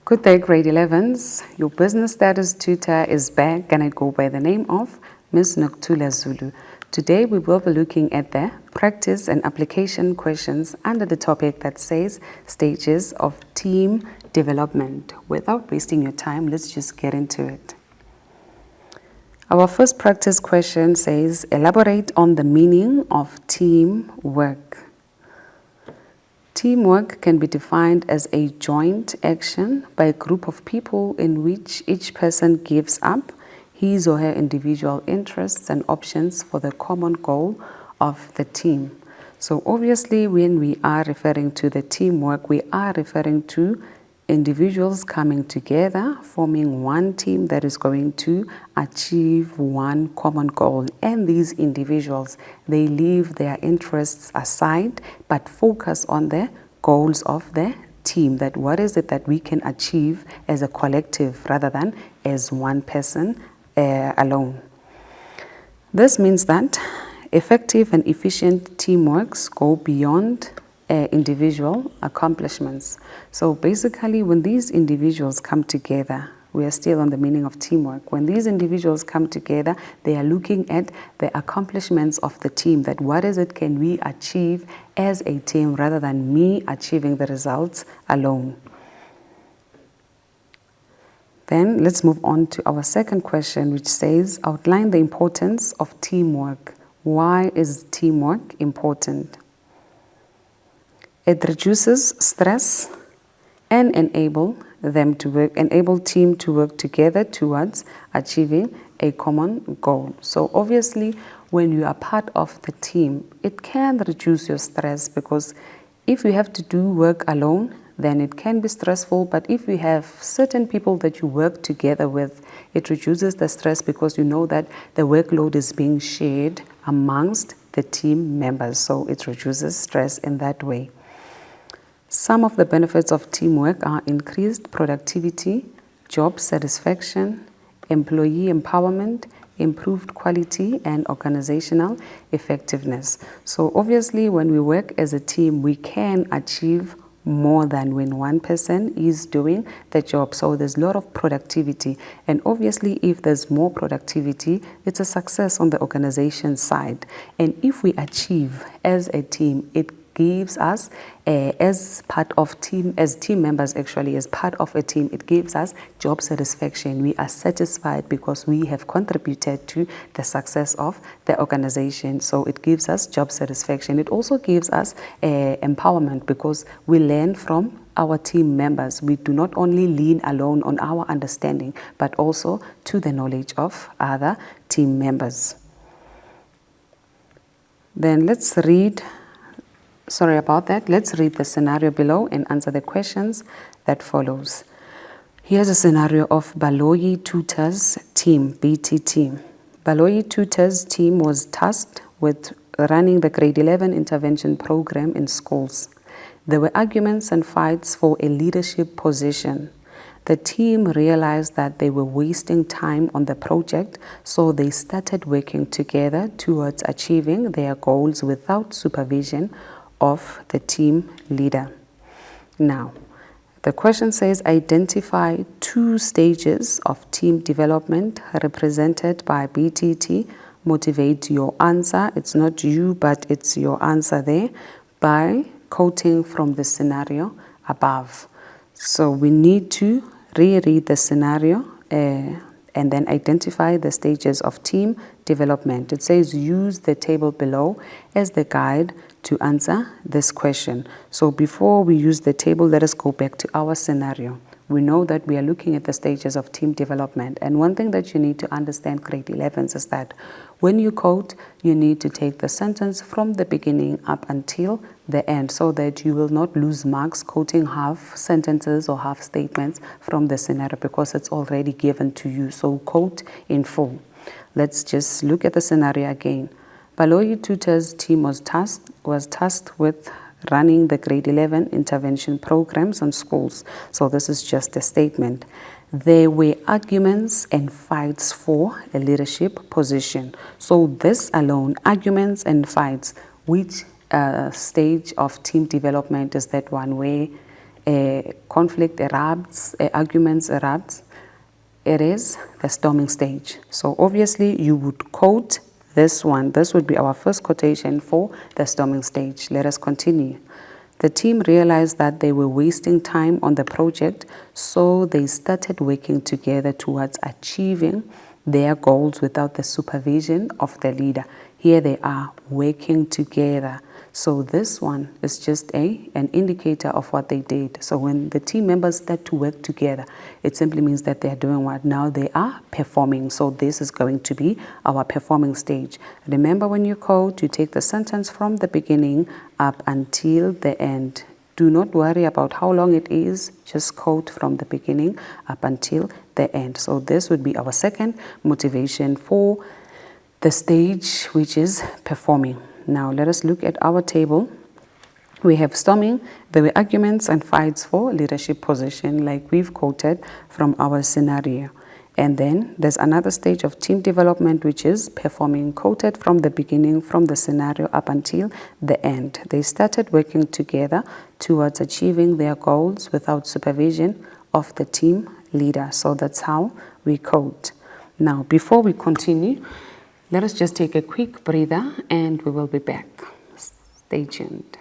Good day, grade 11s. Your business status tutor is back and I go by the name of Ms. Nokuthula Zulu. Today we will be looking at the practice and application questions under the topic that says stages of team development. Without wasting your time, let's just get into it. Our first practice question says, elaborate on the meaning of teamwork. Teamwork can be defined as a joint action by a group of people in which each person gives up his or her individual interests and options for the common goal of the team. So obviously when we are referring to the teamwork, we are referring to individuals coming together, forming one team that is going to achieve one common goal. And these individuals, they leave their interests aside, but focus on the goals of the team, that what is it that we can achieve as a collective rather than as one person alone. This means that effective and efficient teamworks go beyond individual accomplishments. So basically when these individuals come together, we are still on the meaning of teamwork. When these individuals come together, they are looking at the accomplishments of the team, that what is it can we achieve as a team rather than me achieving the results alone. Then let's move on to our second question, which says, outline the importance of teamwork. Why is teamwork important? It reduces stress and enable team to work together towards achieving a common goal. So obviously when you are part of the team, it can reduce your stress, because if you have to do work alone, then it can be stressful. But if you have certain people that you work together with, it reduces the stress because you know that the workload is being shared amongst the team members. So it reduces stress in that way. Some of the benefits of teamwork are increased productivity, job satisfaction, employee empowerment, improved quality, and organizational effectiveness. So obviously when we work as a team, we can achieve more than when one person is doing the job. So there's a lot of productivity, and obviously if there's more productivity, it's a success on the organization side. And if we achieve as a team, it gives us as team members, actually as part of a team, it gives us job satisfaction. We are satisfied because we have contributed to the success of the organization. So it gives us job satisfaction. It also gives us empowerment, because we learn from our team members. We do not only lean alone on our understanding, but also to the knowledge of other team members. Then let's read the scenario below and answer the questions that follows. Here's a scenario of Baloyi Tutors team, BTT. Baloyi Tutors team was tasked with running the grade 11 intervention program in schools. There were arguments and fights for a leadership position. The team realized that they were wasting time on the project, so they started working together towards achieving their goals without supervision of the team leader. Now, the question says, identify 2 stages of team development represented by BTT. Motivate your answer. It's not you, but it's your answer there, by quoting from the scenario above. So we need to reread the scenario and then identify the stages of team development. It says use the table below as the guide to answer this question. So before we use the table, let us go back to our scenario. We know that we are looking at the stages of team development. And one thing that you need to understand, grade 11s, is that when you quote, you need to take the sentence from the beginning up until the end, so that you will not lose marks quoting half sentences or half statements from the scenario, because it's already given to you. So quote in full. Let's just look at the scenario again. Baloyi Tutors team was tasked with running the grade 11 intervention programs on schools. So this is just a statement. There were arguments and fights for a leadership position. So this alone, arguments and fights, which stage of team development is that one, where conflict erupts, arguments erupts, it is the storming stage. So obviously you would quote this one. This would be our first quotation for the storming stage. Let us continue. The team realized that they were wasting time on the project, so they started working together towards achieving their goals without the supervision of the leader. Here they are working together. So this one is just an indicator of what they did. So when the team members start to work together, it simply means that they are doing what? Now they are performing. So this is going to be our performing stage. Remember, when you quote, you take the sentence from the beginning up until the end. Do not worry about how long it is. Just quote from the beginning up until the end. So this would be our second motivation for the stage, which is performing. Now let us look at our table. We have storming. There were arguments and fights for leadership position, like we've quoted from our scenario. And then there's another stage of team development, which is performing, quoted from the beginning, from the scenario up until the end. They started working together towards achieving their goals without supervision of the team leader. So that's how we quote. Now, before we continue, let us just take a quick breather and we will be back. Stay tuned.